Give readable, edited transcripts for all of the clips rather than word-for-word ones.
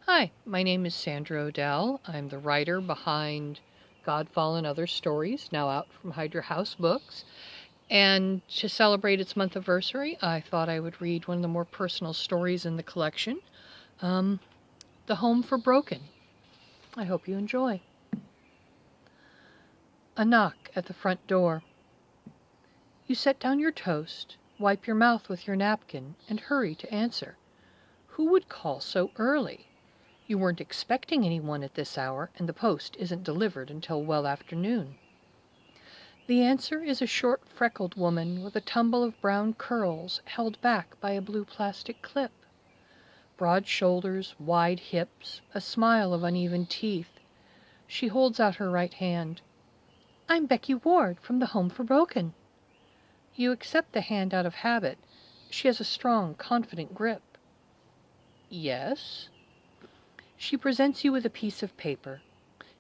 Hi, my name is Sandra Odell. I'm the writer behind Godfall and Other Stories, now out from Hydra House Books. And to celebrate its month anniversary, I thought I would read one of the more personal stories in the collection, The Home for Broken. I hope you enjoy. A knock at the front door. You set down your toast, wipe your mouth with your napkin, and hurry to answer. Who would call so early? You weren't expecting anyone at this hour, and the post isn't delivered until well after noon. The answer is a short, freckled woman with a tumble of brown curls held back by a blue plastic clip. Broad shoulders, wide hips, a smile of uneven teeth. She holds out her right hand. "I'm Becky Ward from the Home for Broken." You accept the hand out of habit. She has a strong, confident grip. "Yes?" She presents you with a piece of paper.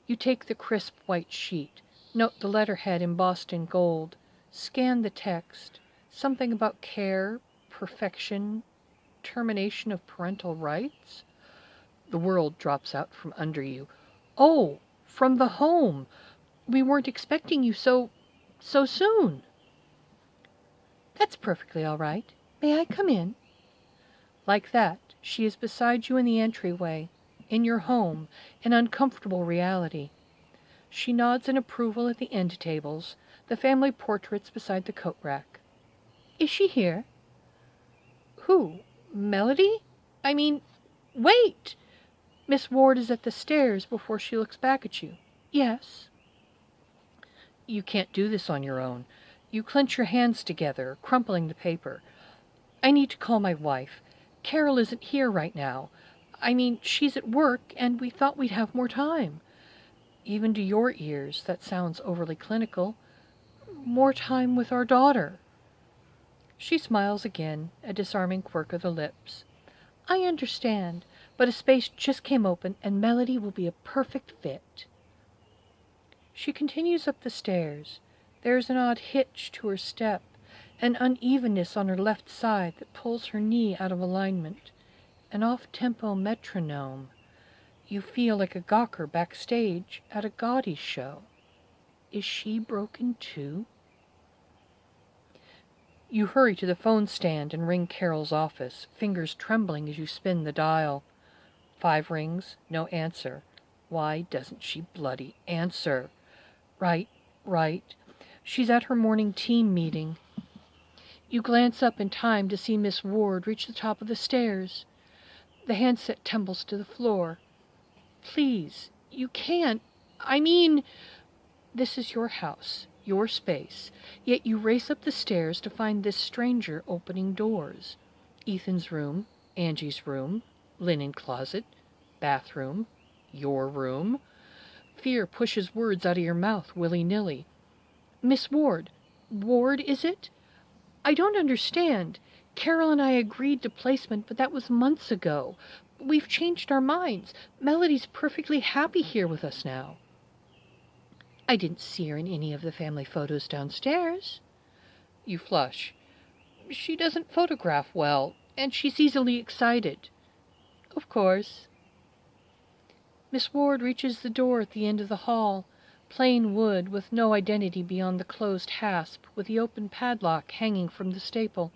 You take the crisp white sheet, note the letterhead embossed in gold, scan the text, something about care, perfection, termination of parental rights. The world drops out from under you. "Oh, from the home. We weren't expecting you so soon." "That's perfectly all right. May I come in?" Like that, she is beside you in the entryway, in your home, an uncomfortable reality. She nods in approval at the end tables, the family portraits beside the coat rack. "Is she here?" "Who? Melody? I mean, wait!" Miss Ward is at the stairs before she looks back at you. "Yes." You can't do this on your own. You clench your hands together, crumpling the paper. "I need to call my wife. Carol isn't here right now. I mean, she's at work, and we thought we'd have more time." Even to your ears, that sounds overly clinical. "More time with our daughter." She smiles again, a disarming quirk of the lips. "I understand, but a space just came open, and Melody will be a perfect fit." She continues up the stairs. There's an odd hitch to her step, an unevenness on her left side that pulls her knee out of alignment, an off-tempo metronome. You feel like a gawker backstage at a gaudy show. Is she broken too? You hurry to the phone stand and ring Carol's office, fingers trembling as you spin the dial. 5 rings, no answer. Why doesn't she bloody answer? Right. She's at her morning team meeting. You glance up in time to see Miss Ward reach the top of the stairs. The handset tumbles to the floor. "Please, you can't. I mean—" This is your house, your space, yet you race up the stairs to find this stranger opening doors. Ethan's room, Angie's room, linen closet, bathroom, your room. Fear pushes words out of your mouth willy-nilly. "Miss Ward. Ward, is it? I don't understand. Carol and I agreed to placement, but that was months ago. We've changed our minds. Melody's perfectly happy here with us now." "I didn't see her in any of the family photos downstairs." You flush. "She doesn't photograph well, and she's easily excited." "Of course." Miss Ward reaches the door at the end of the hall, plain wood with no identity beyond the closed hasp, with the open padlock hanging from the staple.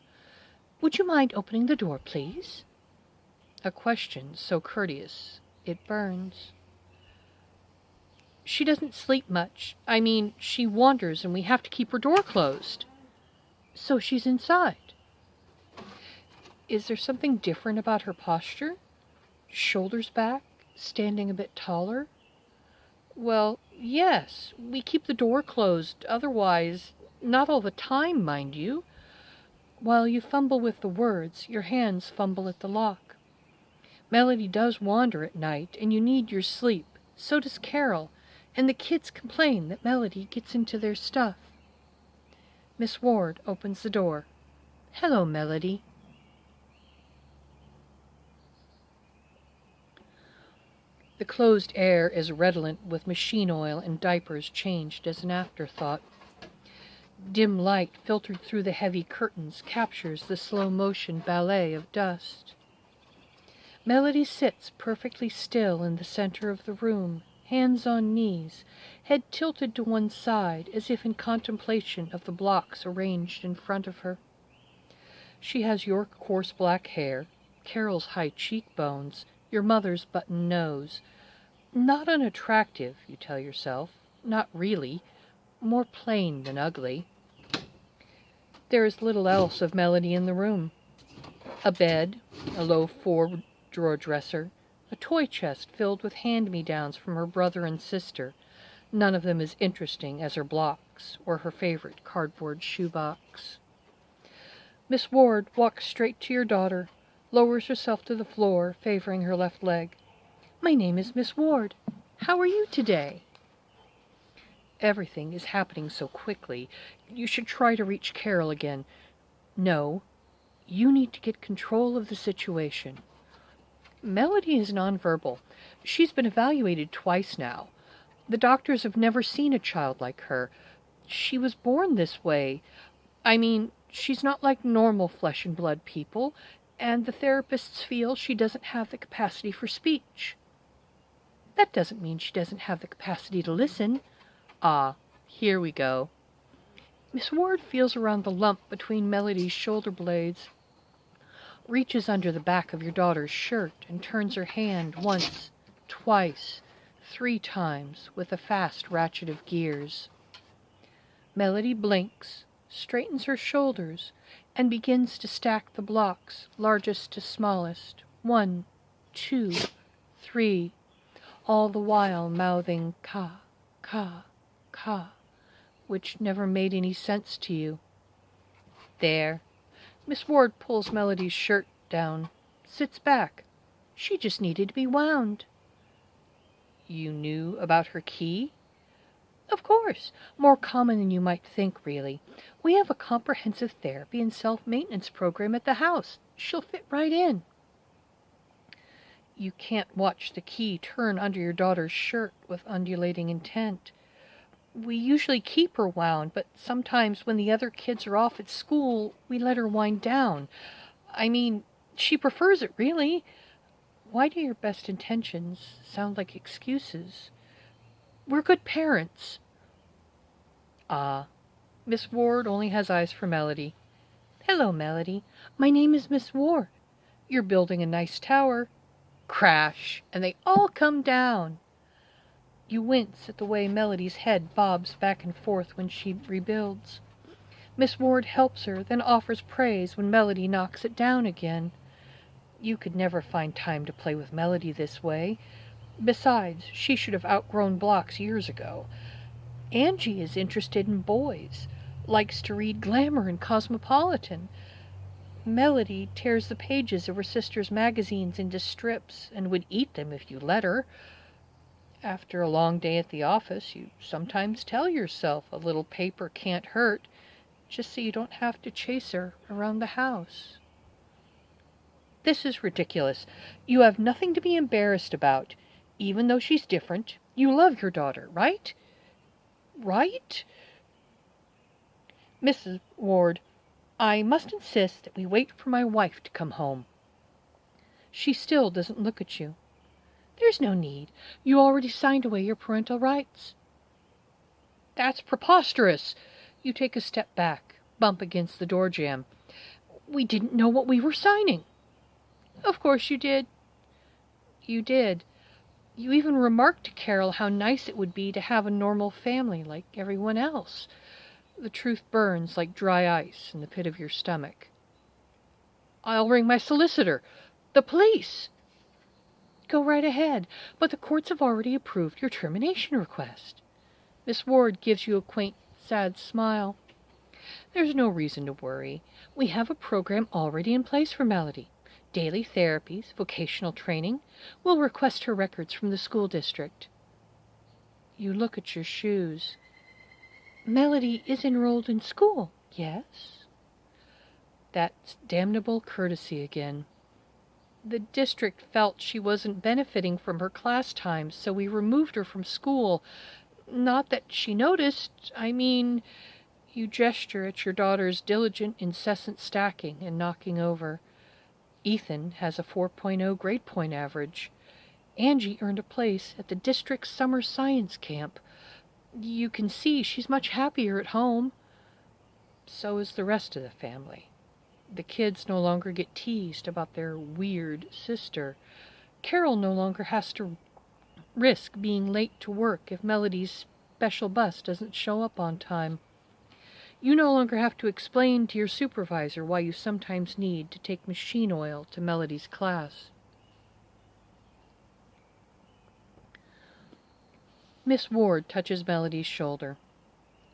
"Would you mind opening the door, please?" A question so courteous, it burns. "She doesn't sleep much. I mean, she wanders and we have to keep her door closed." "So she's inside." Is there something different about her posture? Shoulders back, standing a bit taller? "Well, yes, we keep the door closed, otherwise, not all the time, mind you." While you fumble with the words, your hands fumble at the lock. Melody does wander at night, and you need your sleep. So does Carol, and the kids complain that Melody gets into their stuff. Miss Ward opens the door. "Hello, Melody." The closed air is redolent with machine oil and diapers changed as an afterthought. Dim light filtered through the heavy curtains captures the slow-motion ballet of dust. Melody sits perfectly still in the center of the room, hands on knees, head tilted to one side as if in contemplation of the blocks arranged in front of her. She has your coarse black hair, Carol's high cheekbones, your mother's button nose. Not unattractive, you tell yourself, not really, more plain than ugly. There is little else of Melody in the room. A bed, a low four-drawer dresser, a toy chest filled with hand-me-downs from her brother and sister, none of them as interesting as her blocks or her favorite cardboard shoebox. Miss Ward walks straight to your daughter, lowers herself to the floor, favoring her left leg. "My name is Miss Ward. How are you today?" Everything is happening so quickly. You should try to reach Carol again. No, you need to get control of the situation. Melody is nonverbal. She's been evaluated twice now. The doctors have never seen a child like her. She was born this way. I mean, she's not like normal flesh and blood people, and the therapists feel she doesn't have the capacity for speech. That doesn't mean she doesn't have the capacity to listen. Ah, here we go. Miss Ward feels around the lump between Melody's shoulder blades, reaches under the back of your daughter's shirt, and turns her hand once, twice, 3 times with a fast ratchet of gears. Melody blinks, straightens her shoulders, and begins to stack the blocks, largest to smallest, 1, 2, 3, all the while mouthing ka, ka, ka, which never made any sense to you. There. Miss Ward pulls Melody's shirt down, sits back. She just needed to be wound. You knew about her key? Of course. More common than you might think, really. We have a comprehensive therapy and self-maintenance program at the house. She'll fit right in. You can't watch the key turn under your daughter's shirt with undulating intent. We usually keep her wound, but sometimes when the other kids are off at school, we let her wind down. I mean, she prefers it, really. Why do your best intentions sound like excuses? We're good parents. Ah, Miss Ward only has eyes for Melody. Hello, Melody. My name is Miss Ward. You're building a nice tower. Crash, and they all come down. You wince at the way Melody's head bobs back and forth when she rebuilds. Miss Ward helps her, then offers praise when Melody knocks it down again. You could never find time to play with Melody this way. Besides, she should have outgrown blocks years ago. Angie is interested in boys, likes to read Glamour and Cosmopolitan. Melody tears the pages of her sister's magazines into strips and would eat them if you let her. After a long day at the office, you sometimes tell yourself a little paper can't hurt, just so you don't have to chase her around the house. This is ridiculous. You have nothing to be embarrassed about. Even though she's different, you love your daughter, right? Right? Mrs. Ward, I must insist that we wait for my wife to come home. She still doesn't look at you. There's no need. You already signed away your parental rights. That's preposterous. You take a step back, bump against the door jamb. We didn't know what we were signing. Of course you did. You did. You even remarked to Carol how nice it would be to have a normal family like everyone else. The truth burns like dry ice in the pit of your stomach. I'll ring my solicitor. The police. Go right ahead, but the courts have already approved your termination request. Miss Ward gives you a quaint, sad smile. There's no reason to worry. We have a program already in place for Melody. Daily therapies, vocational training. We'll request her records from the school district. You look at your shoes. Melody is enrolled in school, yes? That's damnable courtesy again. The district felt she wasn't benefiting from her class time, so we removed her from school. Not that she noticed. I mean, you gesture at your daughter's diligent, incessant stacking and knocking over. Ethan has a 4.0 grade point average. Angie earned a place at the district summer science camp. You can see she's much happier at home. So is the rest of the family. The kids no longer get teased about their weird sister. Carol no longer has to risk being late to work if Melody's special bus doesn't show up on time. You no longer have to explain to your supervisor why you sometimes need to take machine oil to Melody's class. Miss Ward touches Melody's shoulder.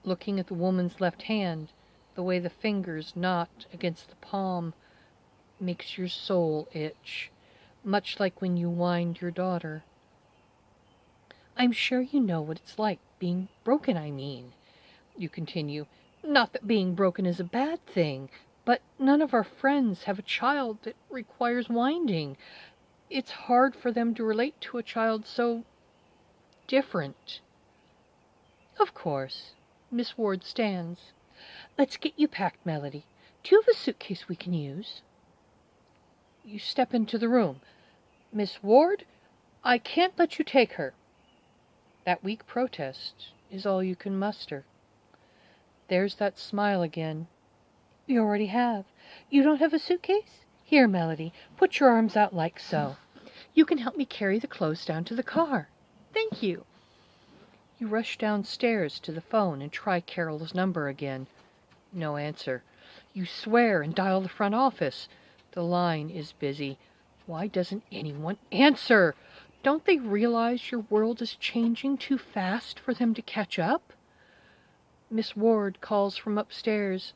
Looking at the woman's left hand, the way the fingers knot against the palm makes your soul itch, much like when you wind your daughter. I'm sure you know what it's like, being broken, I mean, you continue. Not that being broken is a bad thing, but none of our friends have a child that requires winding. It's hard for them to relate to a child so different. Of course. Miss Ward stands. Let's get you packed, Melody. Do you have a suitcase we can use? You step into the room. Miss Ward, I can't let you take her. That weak protest is all you can muster. There's that smile again. You already have. You don't have a suitcase? Here, Melody, put your arms out like so. You can help me carry the clothes down to the car. Thank you. You rush downstairs to the phone and try Carol's number again. No answer. You swear and dial the front office. The line is busy. Why doesn't anyone answer? Don't they realize your world is changing too fast for them to catch up? Miss Ward calls from upstairs.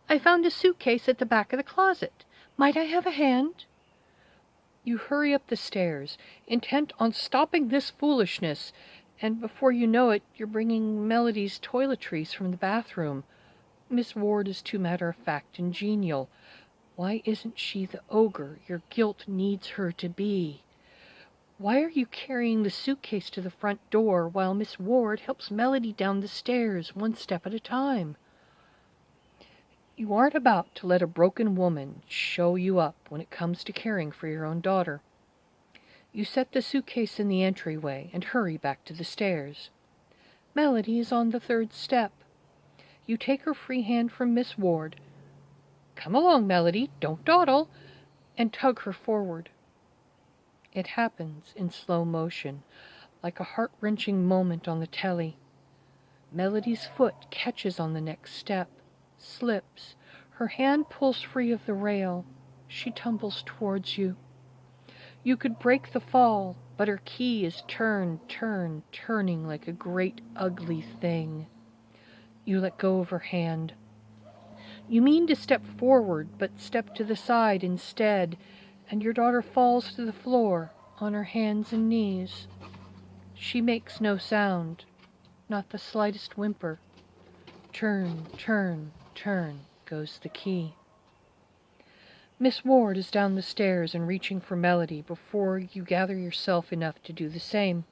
I found a suitcase at the back of the closet. Might I have a hand? You hurry up the stairs, intent on stopping this foolishness, and before you know it, you're bringing Melody's toiletries from the bathroom. Miss Ward is too matter-of-fact and genial. Why isn't she the ogre your guilt needs her to be? Why are you carrying the suitcase to the front door while Miss Ward helps Melody down the stairs one step at a time? You aren't about to let a broken woman show you up when it comes to caring for your own daughter. You set the suitcase in the entryway and hurry back to the stairs. Melody is on the third step. You take her free hand from Miss Ward. Come along, Melody, don't dawdle, and tug her forward. It happens in slow motion, like a heart-wrenching moment on the telly. Melody's foot catches on the next step, slips. Her hand pulls free of the rail. She tumbles towards you. You could break the fall, but her key is turning like a great ugly thing. You let go of her hand. You mean to step forward, but step to the side instead, and your daughter falls to the floor on her hands and knees. She makes no sound, not the slightest whimper. Turn goes the key. Miss Ward is down the stairs and reaching for Melody before you gather yourself enough to do the same.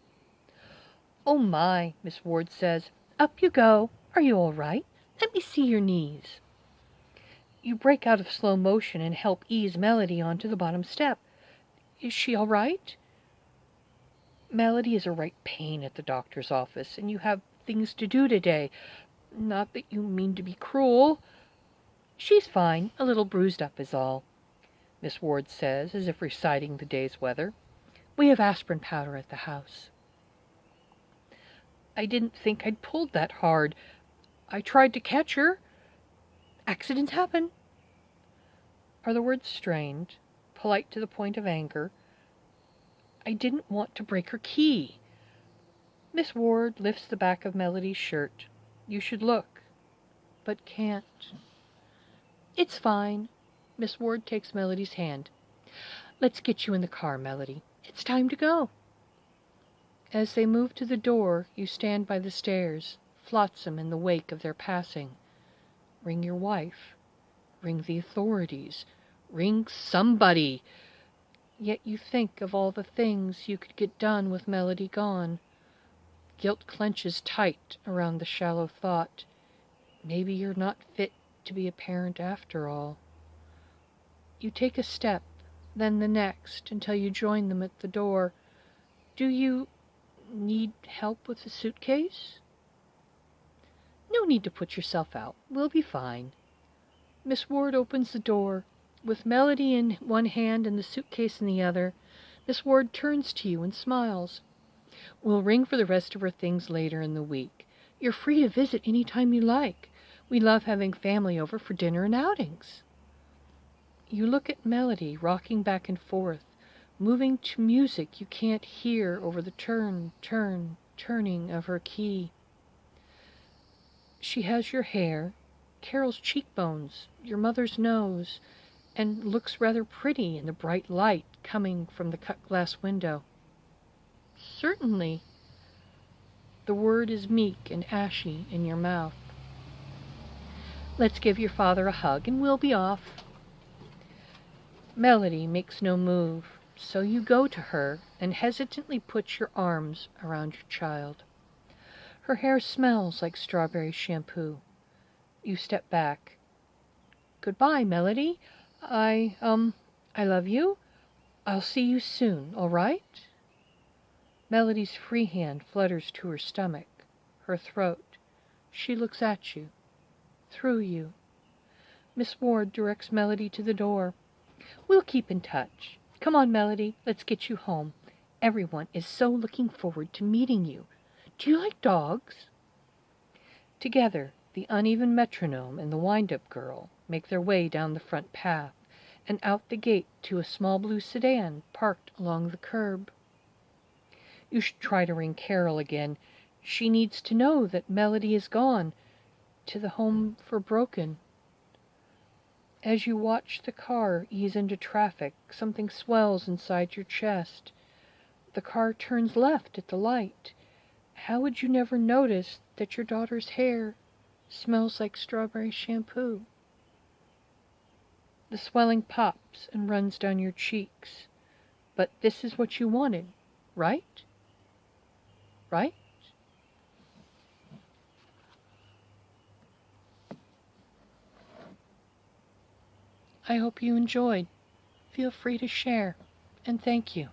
Oh my, Miss Ward says. Up you go. Are you all right? Let me see your knees. You break out of slow motion and help ease Melody onto the bottom step. Is she all right? Melody is a right pain at the doctor's office, and you have things to do today. Not that you mean to be cruel. She's fine, a little bruised up is all, Miss Ward says, as if reciting the day's weather. We have aspirin powder at the house. I didn't think I'd pulled that hard. I tried to catch her. Accidents happen. Are the words strained, polite to the point of anger? I didn't want to break her key. Miss Ward lifts the back of Melody's shirt. You should look, but can't. It's fine. Miss Ward takes Melody's hand. Let's get you in the car, Melody. It's time to go. As they move to the door, you stand by the stairs, flotsam in the wake of their passing. Ring your wife. Ring the authorities. Ring somebody. Yet you think of all the things you could get done with Melody gone. Guilt clenches tight around the shallow thought. Maybe you're not fit to be a parent after all. You take a step, then the next, until you join them at the door. Do you need help with the suitcase? No need to put yourself out. We'll be fine. Miss Ward opens the door. With Melody in one hand and the suitcase in the other, Miss Ward turns to you and smiles. We'll ring for the rest of our things later in the week. You're free to visit any time you like. We love having family over for dinner and outings. You look at Melody rocking back and forth, moving to music you can't hear over the turning of her key. She has your hair, Carol's cheekbones, your mother's nose, and looks rather pretty in the bright light coming from the cut-glass window. Certainly. The word is meek and ashy in your mouth. Let's give your father a hug and we'll be off. Melody makes no move, so you go to her and hesitantly put your arms around your child. Her hair smells like strawberry shampoo. You step back. Goodbye, Melody. I love you. I'll see you soon, all right? Melody's free hand flutters to her stomach, her throat. She looks at you, through you. Miss Ward directs Melody to the door. We'll keep in touch. Come on, Melody, let's get you home. Everyone is so looking forward to meeting you. Do you like dogs? Together, the uneven metronome and the wind-up girl make their way down the front path and out the gate to a small blue sedan parked along the curb. You should try to ring Carol again. She needs to know that Melody is gone to the home for broken. As you watch the car ease into traffic, something swells inside your chest. The car turns left at the light. How would you never notice that your daughter's hair smells like strawberry shampoo? The swelling pops and runs down your cheeks. But this is what you wanted, right? Right? I hope you enjoyed. Feel free to share, and thank you.